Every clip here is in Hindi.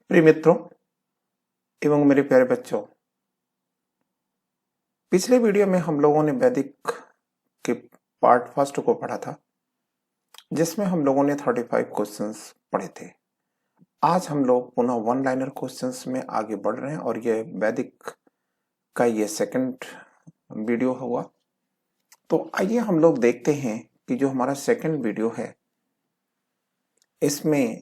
प्रिय मित्रों एवं मेरे प्यारे बच्चों, पिछले वीडियो में हम लोगों ने वैदिक के पार्ट फर्स्ट को पढ़ा था, जिसमें हम लोगों ने 35 क्वेश्चंस पढ़े थे। आज हम लोग पुनः वन लाइनर क्वेश्चंस में आगे बढ़ रहे हैं और ये वैदिक का ये सेकंड वीडियो हुआ। तो आइए हम लोग देखते हैं कि जो हमारा सेकंड वीडियो है, इसमें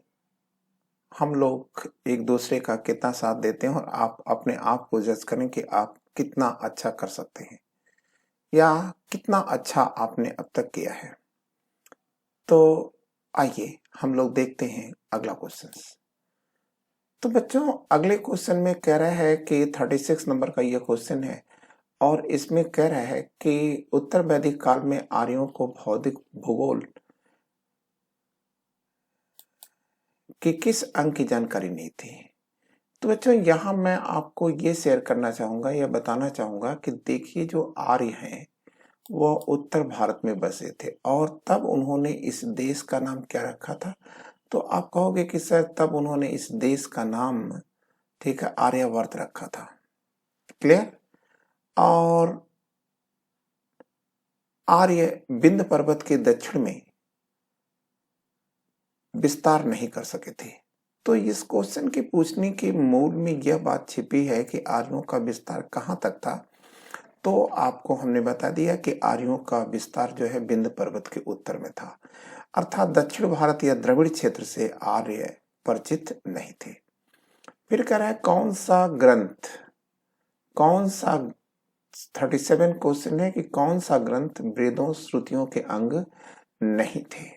हम लोग एक दूसरे का कितना साथ देते हैं और आप अपने आप को जज करें कि आप कितना अच्छा कर सकते हैं या कितना अच्छा आपने अब तक किया है। तो आइए हम लोग देखते हैं अगला क्वेश्चन। तो बच्चों, अगले क्वेश्चन में कह रहा है कि 36 नंबर का यह क्वेश्चन है और इसमें कह रहा है कि उत्तर वैदिक काल में आर्यों को भौतिक भूगोल की किस अंग की जानकारी नहीं थी। तो बच्चों, यहाँ मैं आपको ये शेयर करना चाहूंगा या बताना चाहूंगा कि देखिए, जो आर्य हैं वह उत्तर भारत में बसे थे और तब उन्होंने इस देश का नाम क्या रखा था। तो आप कहोगे कि सर, तब उन्होंने इस देश का नाम, ठीक है, आर्यावर्त रखा था। क्लियर। और आर्य विंध्य पर्वत के दक्षिण में विस्तार नहीं कर सके थे। तो इस क्वेश्चन के पूछने के मूल में यह बात छिपी है कि आर्यों का विस्तार कहाँ तक था। तो आपको हमने बता दिया कि आर्यों का विस्तार जो है विंध्य पर्वत के उत्तर में था, अर्थात दक्षिण भारत या द्रविड़ क्षेत्र से आर्य परिचित नहीं थे। फिर कह रहा है कौन सा ग्रंथ, कौन सा 37 क्वेश्चन है कि कौन सा ग्रंथ वेदों श्रुतियों के अंग नहीं थे।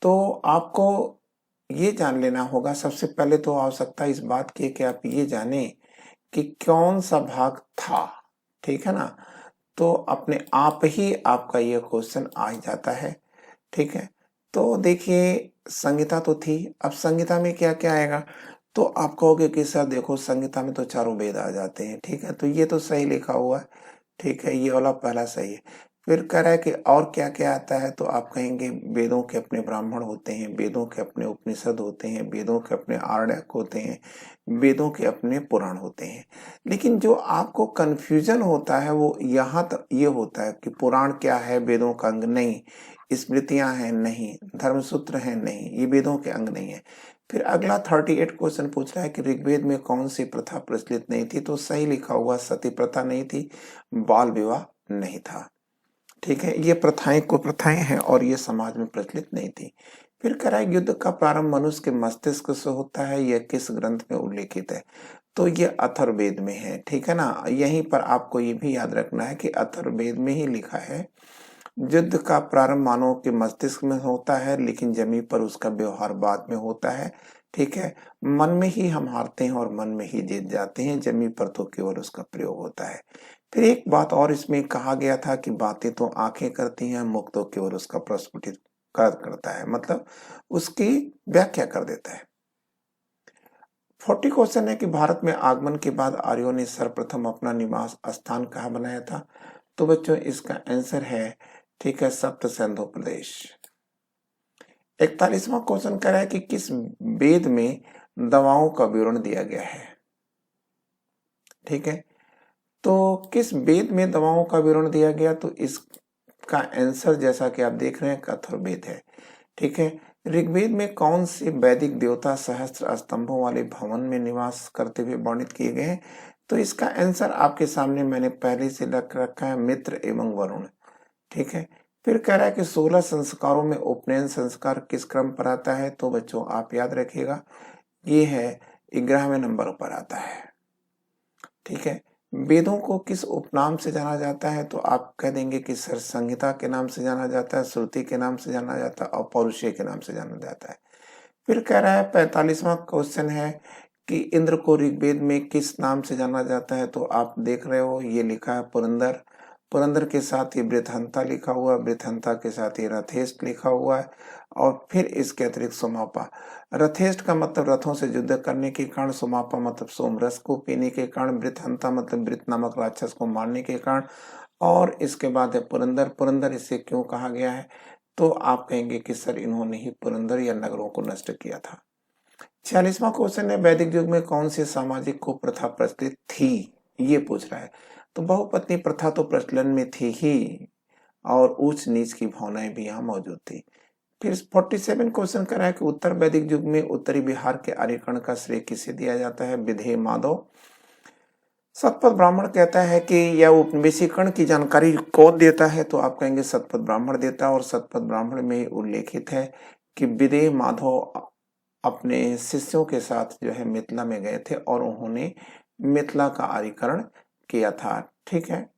तो आपको ये जान लेना होगा, सबसे पहले तो आवश्यकता इस बात की कि आप ये जाने कि कौन सा भाग था। ठीक है ना। तो अपने आप ही आपका यह क्वेश्चन आ जाता है। ठीक है। तो देखिए, संहिता तो थी। अब संहिता में क्या क्या आएगा, तो आप कहोगे कि सर देखो, संहिता में तो चारों वेद आ जाते हैं। ठीक है, तो ये तो सही लिखा हुआ है। ठीक है, ये वाला पहला सही है। फिर कह रहा है कि और क्या क्या आता है, तो आप कहेंगे वेदों के अपने ब्राह्मण होते हैं, वेदों के अपने उपनिषद होते हैं, वेदों के अपने आरण्यक होते हैं, वेदों के अपने पुराण होते हैं। लेकिन जो आपको कंफ्यूजन होता है वो यहाँ तक ये होता है कि पुराण क्या है, वेदों का अंग नहीं, स्मृतियां हैं नहीं, धर्मसूत्र हैं नहीं, ये वेदों के अंग नहीं है। फिर अगला 38 क्वेश्चन पूछ रहा है कि ऋग्वेद में कौन सी प्रथा प्रचलित नहीं थी। तो सही लिखा हुआ, सती प्रथा नहीं थी, बाल विवाह नहीं था। ठीक है, ये प्रथाएं को प्रथाएं हैं और ये समाज में प्रचलित नहीं थी। फिर कह रहा है युद्ध का प्रारंभ मनुष्य के मस्तिष्क से होता है, यह किस ग्रंथ में उल्लेखित है। तो ये अथर्ववेद में है। ठीक है ना। यहीं पर आपको ये भी याद रखना है कि अथर्ववेद में ही लिखा है युद्ध का प्रारंभ मानव के मस्तिष्क में होता है, लेकिन जमीन पर उसका व्यवहार बाद में होता है। ठीक है, मन में ही हम हारते हैं और मन में ही जीत जाते हैं, जमीन पर तो केवल उसका प्रयोग होता है। फिर एक बात और इसमें कहा गया था कि बातें तो आंखें करती हैं, मुख तो केवल उसका प्रस्फुटित करता है, मतलब उसकी व्याख्या कर देता है। 40 क्वेश्चन है कि भारत में आगमन के बाद आर्यों ने सर्वप्रथम अपना निवास स्थान कहाँ बनाया था। तो बच्चों, इसका आंसर है, ठीक है, सप्त सिंधु प्रदेश। 41वां क्वेश्चन कह रहा है कि किस वेद में दवाओं का विवरण दिया गया है। ठीक है, तो किस वेद में दवाओं का विवरण दिया गया, तो इसका आंसर जैसा कि आप देख रहे हैं अथर्ववेद है। ठीक है, ऋग्वेद में कौन से वैदिक देवता सहस्त्र स्तंभों वाले भवन में निवास करते हुए वर्णित किए गए हैं। तो इसका आंसर आपके सामने मैंने पहले से रख रखा है, मित्र एवं वरुण। ठीक है, फिर कह रहा है कि 16 संस्कारों में उपनयन संस्कार किस क्रम पर आता है। तो बच्चों, आप याद रखिएगा, ये है 11वें नंबर पर आता है। ठीक है, वेदों को किस उपनाम से जाना जाता है। तो आप कह देंगे कि सर, संहिता के नाम से जाना जाता है, श्रुति के नाम से जाना जाता है और पौरुषेय के नाम से जाना जाता है। फिर कह रहा है 45वां क्वेश्चन है कि इंद्र को ऋग्वेद में किस नाम से जाना जाता है। तो आप देख रहे हो, ये लिखा है पुरंदर, पुरंदर के साथ ही वृत्रहंता लिखा हुआ है, वृत्रहंता के साथ ही रथेष्ट लिखा हुआ है और फिर इसके अतिरिक्त सोमापा। रथेष्ट का मतलब रथों से युद्ध करने के कारण, सोमापा मतलब सोमरस को पीने के कारण, वृत्रहंता मतलब वृत्र नामक राक्षस को मारने के कारण, और इसके बाद है पुरंदर। पुरंदर इसे क्यों कहा गया है, तो आप कहेंगे कि सर, इन्होंने ही पुरंदर या नगरों को नष्ट किया था। 46वां क्वेश्चन है, वैदिक युग में कौन सी सामाजिक कुप्रथा प्रचलित थी, ये पूछ रहा है। तो बहुपत्नी प्रथा तो प्रचलन में थी ही, और ऊंच नीच की भावनाएं भी यहाँ मौजूद थी। फिर 47 क्वेश्चन कर रहा है कि उत्तर वैदिक युग में उत्तरी बिहार के आर्यकण का श्रेय किसे दिया जाता है, विधेय माधव। सतपथ ब्राह्मण कहता है कि यह उपनिवेशीकरण की जानकारी कौन देता है, तो आप कहेंगे सतपथ ब्राह्मण देता है, और सतपथ ब्राह्मण में उल्लेखित है कि विदेह माधव अपने शिष्यों के साथ जो है मिथिला में गए थे और उन्होंने मिथिला का आर्यीकरण किया था। ठीक है,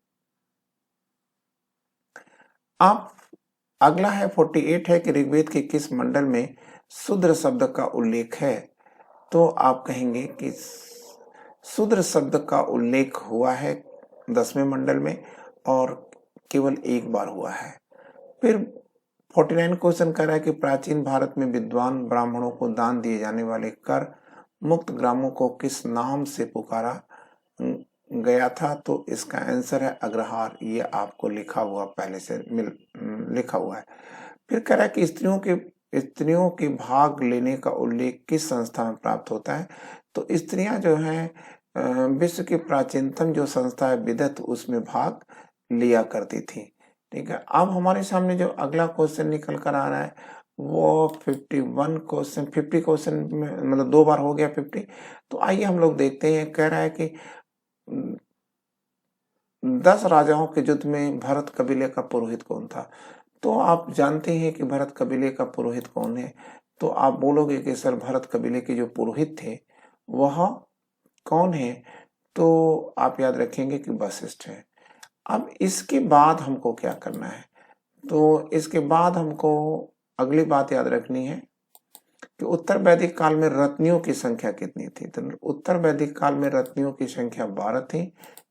अब अगला है 48 है कि ऋग्वेद के किस मंडल में शूद्र शब्द का उल्लेख है, तो आप कहेंगे कि शूद्र शब्द का उल्लेख हुआ है 10वें मंडल में और केवल एक बार हुआ है। फिर 49 क्वेश्चन कर रहा है कि प्राचीन भारत में विद्वान ब्राह्मणों को दान दिए जाने वाले कर मुक्त ग्रामों को किस नाम से पुकारा गया था, तो इसका आंसर है अग्रहार। ये आपको लिखा हुआ पहले से लिखा हुआ है। फिर कह रहा है कि स्त्रियों के भाग लेने का उल्लेख किस संस्था में प्राप्त होता है, तो स्त्रियां जो हैं विश्व की प्राचीनतम जो संस्था है विदत, उसमें भाग लिया करती थी। ठीक है, अब हमारे सामने जो अगला क्वेश्चन निकल कर आ रहा है वो 50 क्वेश्चन में मतलब 2 बार हो गया 50। तो आइए हम लोग देखते हैं। कह रहा है कि 10 राजाओं के युद्ध में भरत कबीले का पुरोहित कौन था, तो आप जानते हैं कि भरत कबीले का पुरोहित कौन है, तो आप बोलोगे कि सर भरत कबीले के जो पुरोहित थे वह कौन है, तो आप याद रखेंगे कि वशिष्ठ है। अब इसके बाद हमको क्या करना है, तो इसके बाद हमको अगली बात याद रखनी है कि उत्तर वैदिक काल में रत्नियों की संख्या कितनी थी, तो उत्तर वैदिक काल में रत्नियों की संख्या 12 थी।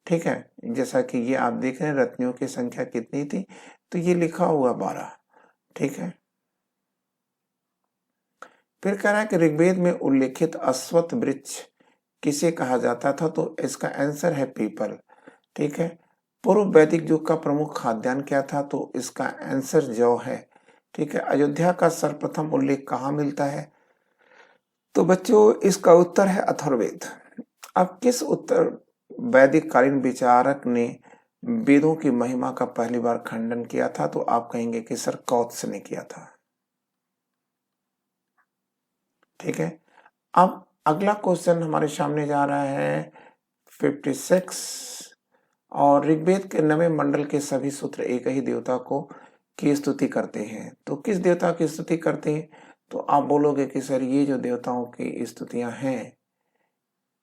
ठीक है, जैसा कि ये आप देख रहे हैं रत्नियों की संख्या कितनी थी, तो ये लिखा हुआ 12। ठीक है, फिर कह रहा है कि ऋग्वेद में उल्लेखित अश्वत्थ वृक्ष किसे कहा जाता था, तो इसका आंसर है पीपल। ठीक है, पूर्व वैदिक युग का प्रमुख खाद्यान्न क्या था, तो इसका आंसर जौ है। ठीक है, अयोध्या का सर्वप्रथम उल्लेख कहाँ मिलता है, तो बच्चों इसका उत्तर है अथर्ववेद। अब किस उत्तर वैदिक कालीन विचारक ने वेदों की महिमा का पहली बार खंडन किया था, तो आप कहेंगे कि सर कौत्स ने किया था। ठीक है, अब अगला क्वेश्चन हमारे सामने जा रहा है 56, और ऋग्वेद के 9वें मंडल के सभी सूत्र एक ही देवता को की स्तुति करते हैं, तो किस देवता की स्तुति करते हैं, तो आप बोलोगे कि सर ये जो देवताओं की स्तुतियां हैं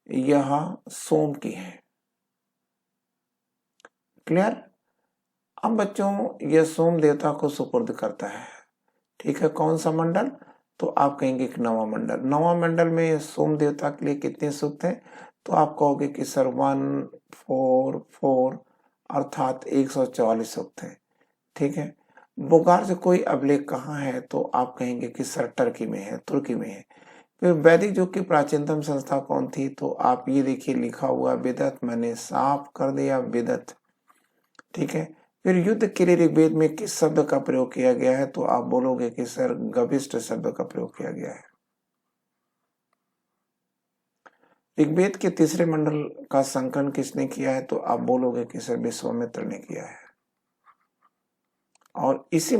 यह सोम की है। क्लियर, अब बच्चों यह सोम देवता को सुपुर्द करता है। ठीक है, कौन सा मंडल, तो आप कहेंगे कि 9वां मंडल। 9वां मंडल में सोम देवता के लिए कितने सूक्त हैं, तो आप कहोगे कि सर 1 4 4 अर्थात 144 सूक्त हैं। ठीक है, बोगार से कोई अभिलेख कहाँ है, तो आप कहेंगे कि सर टर्की में है, तुर्की में है। फिर वैदिक युग की प्राचीनतम संस्था कौन थी, तो आप ये देखिए लिखा हुआ विदत, मैंने साफ कर दिया विदत। ठीक है, फिर युद्ध के लिए ऋग्वेद में किस शब्द का प्रयोग किया गया है, तो आप बोलोगे कि सर गविष्ठ शब्द का प्रयोग किया गया है। ऋग्वेद के तीसरे मंडल का संकलन किसने किया है, तो आप बोलोगे कि सर विश्वामित्र ने किया है। और इसी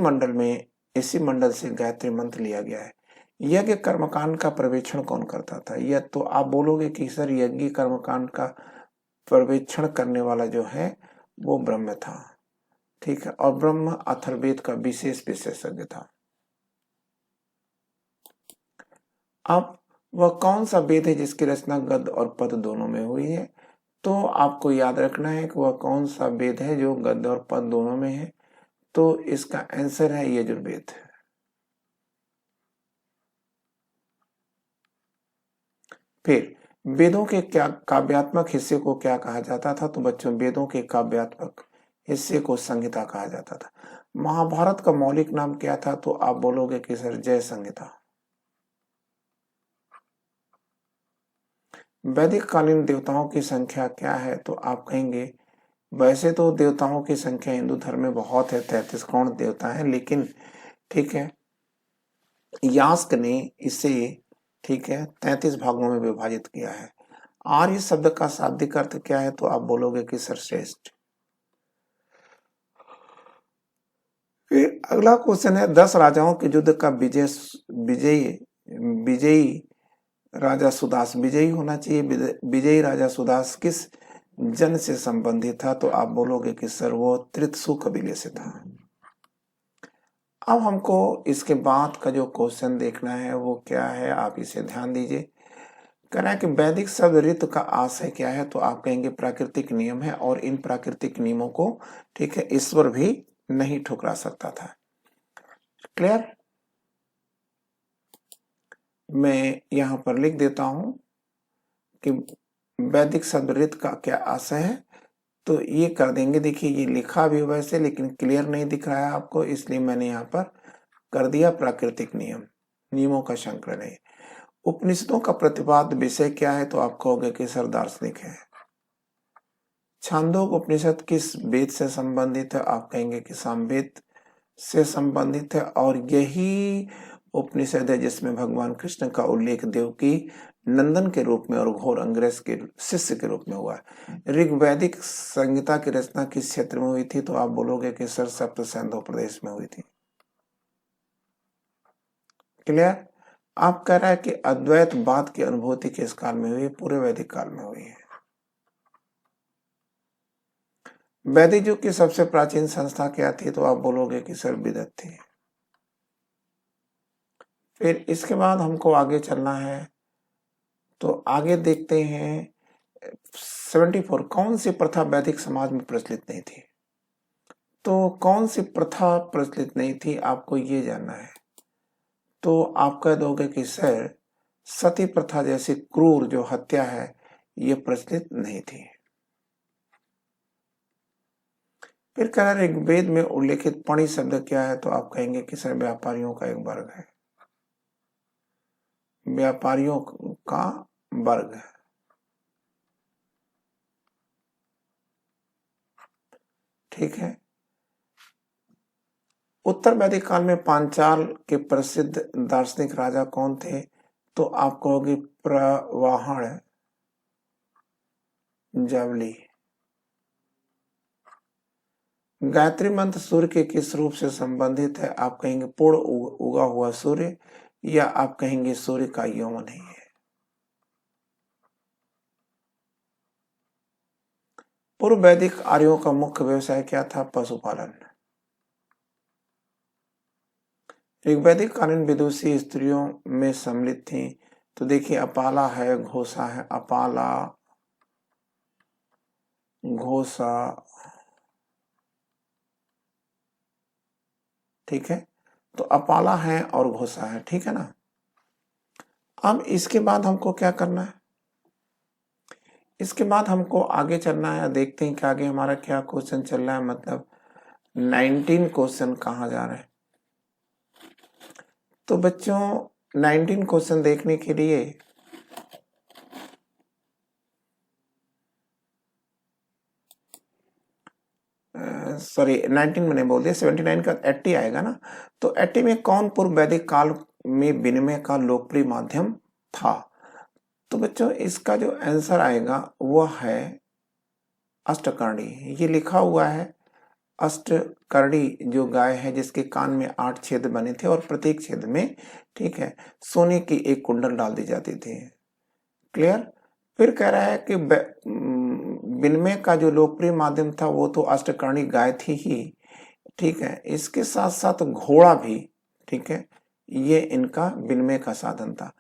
मंडल से गायत्री मंत्र लिया गया है। यज्ञ कर्मकांड का पर्यवेक्षण कौन करता था, यह तो आप बोलोगे कि सर यज्ञ कर्मकांड का पर्यवेक्षण करने वाला जो है वो ब्रह्म था। ठीक है, और ब्रह्म अथर्ववेद का विशेष विशेषज्ञ था। अब वह कौन सा वेद है जिसकी रचना गद्य और पद दोनों में हुई है, तो आपको याद रखना है कि वह कौन सा वेद है जो गद्य और पद दोनों में है, तो इसका आंसर है यजुर्वेद। फिर वेदों के क्या काव्यात्मक हिस्से को क्या कहा जाता था, तो बच्चों वेदों के काव्यात्मक हिस्से को संहिता कहा जाता था। महाभारत का मौलिक नाम क्या था, तो आप बोलोगे कि सर जय संहिता। वैदिक कालीन देवताओं की संख्या क्या है, तो आप कहेंगे वैसे तो देवताओं की संख्या हिंदू धर्म में बहुत है, 33 करोड़ देवता है, लेकिन ठीक है यास्क ने इसे ठीक है, 33 भागों में विभाजित किया है। आर्य शब्द का शाब्दिक अर्थ क्या है? तो आप बोलोगे कि सर्वश्रेष्ठ। फिर अगला क्वेश्चन है, 10 राजाओं के युद्ध का विजयी विजयी राजा सुदास, विजयी होना चाहिए, विजयी राजा सुदास किस जन से संबंधित था? तो आप बोलोगे कि सर वो त्रितसु कबीले से था। अब हमको इसके बाद का जो क्वेश्चन देखना है वो क्या है, आप इसे ध्यान दीजिए। कह रहा है कि वैदिक शब्द ऋतु का आशय क्या है? तो आप कहेंगे प्राकृतिक नियम है, और इन प्राकृतिक नियमों को, ठीक है, ईश्वर भी नहीं ठुकरा सकता था। क्लियर? मैं यहां पर लिख देता हूं कि वैदिक शब्द ऋत का क्या आशय है, तो ये कर देंगे। देखिए ये लिखा भी वैसे, लेकिन क्लियर नहीं दिख रहा है आपको, इसलिए मैंने यहाँ पर कर दिया प्राकृतिक नियम, नियमों का संकलन है। उपनिषदों का प्रतिपाद्य विषय क्या है? तो आप कहोगे कि सर दार्शनिक है। छांदोग्य उपनिषद किस वेद से संबंधित है? आप कहेंगे कि सामवेद से संबंधित है, और यही उपनिषद है जिसमें भगवान कृष्ण का उल्लेख देवकी नंदन के रूप में और घोर अंग्रेज के शिष्य के रूप में हुआ है। ऋग्वैदिक संहिता की रचना किस क्षेत्र में हुई थी? तो आप बोलोगे कि सर सप्त सिंधु प्रदेश में हुई थी। क्लियर? आप कह रहा है कि अद्वैतवाद की अनुभूति किस काल में हुई? पूरे वैदिक काल में हुई है। वैदिक युग की सबसे प्राचीन संस्था क्या थी? तो आप बोलोगे कि सर विदत थी। फिर इसके बाद हमको आगे चलना है, तो आगे देखते हैं 74। कौन सी प्रथा वैदिक समाज में प्रचलित नहीं थी? तो कौन सी प्रथा प्रचलित नहीं थी, आपको ये जानना है। तो आप कह दोगे कि सर सती प्रथा जैसी क्रूर जो हत्या है ये प्रचलित नहीं थी। फिर कह रहा है ऋग्वेद में उल्लेखित पणि शब्द क्या है? तो आप कहेंगे कि सर व्यापारियों का एक वर्ग है, व्यापारियों का वर्ग है। ठीक है। उत्तर वैदिक काल में पांचाल के प्रसिद्ध दार्शनिक राजा कौन थे? तो आप कहोगे प्रवाहण जावली। गायत्री मंत्र सूर्य के किस रूप से संबंधित है? आप कहेंगे पूर्ण उगा हुआ सूर्य, या आप कहेंगे सूर्य का यौवन ही है। पूर्व वैदिक आर्यों का मुख्य व्यवसाय क्या था? पशुपालन। ऋग्वैदिक कालीन विदुषी स्त्रियों में सम्मिलित थी, तो देखिए अपाला है, घोषा है, अपाला, घोषा, ठीक है, तो अपाला है और घोषा है, ठीक है ना। अब इसके बाद हमको क्या करना है? इसके बाद हमको आगे चलना है, देखते हैं कि आगे हमारा क्या क्वेश्चन चल रहा है, मतलब 19 क्वेश्चन कहाँ जा रहे हैं। तो बच्चों 19 क्वेश्चन देखने के लिए सॉरी 19 मैंने बोल दिया, 79 का 80 आएगा ना। तो 80 में कौन पूर्व वैदिक काल में विनिमय का लोकप्रिय माध्यम था? तो बच्चों इसका जो आंसर आएगा वो है अष्टकर्णी। ये लिखा हुआ है, अष्टकर्णी जो गाय है जिसके कान में 8 छेद बने थे, और प्रत्येक छेद में, ठीक है, सोने की एक कुंडल डाल दी जाती थी। क्लियर? फिर कह रहा है कि विनिमय का जो लोकप्रिय माध्यम था वो तो अष्टकर्णी गाय थी ही, ठीक है, इसके साथ साथ घोड़ा भी, ठीक है, ये इनका विनिमय का साधन था।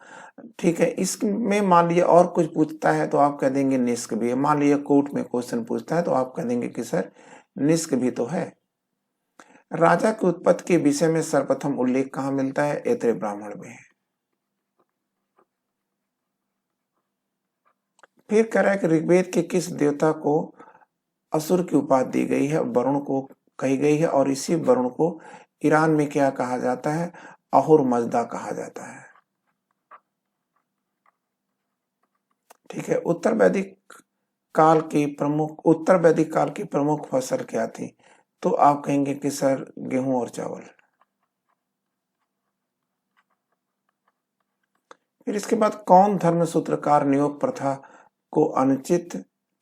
ठीक है, इसमें मान लीजिए और कुछ पूछता है तो आप कह देंगे निष्क भी है। मान लीजिए कोर्ट में क्वेश्चन पूछता है तो आप कह देंगे कि सर निष्क भी तो है। राजा की उत्पत्ति के विषय में सर्वप्रथम उल्लेख कहाँ मिलता है? ऐत्रेय ब्राह्मण में। फिर कह रहा है कि ऋग्वेद के किस देवता को असुर की उपाधि दी गई है? वरुण को कही गई है, और इसी वरुण को ईरान में क्या कहा जाता है? अहुर मजदा कहा जाता है। ठीक है। उत्तर वैदिक काल की प्रमुख फसल क्या थी? तो आप कहेंगे कि सर गेहूं और चावल। फिर इसके बाद कौन धर्म सूत्रकार नियोग प्रथा को अनुचित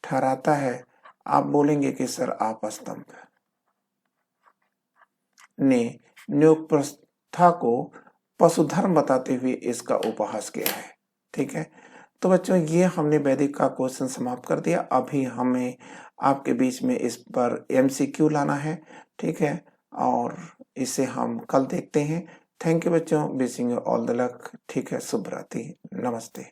ठहराता है? आप बोलेंगे कि सर आपस्तंभ ने नियोग प्रथा को पशुधर्म बताते हुए इसका उपहास किया है। ठीक है, तो बच्चों ये हमने वैदिक का क्वेश्चन समाप्त कर दिया। अभी हमें आपके बीच में इस पर एमसीक्यू लाना है। ठीक है, और इसे हम कल देखते हैं। थैंक यू बच्चों, wishing you all the luck. ठीक है, शुभ रात्रि, नमस्ते।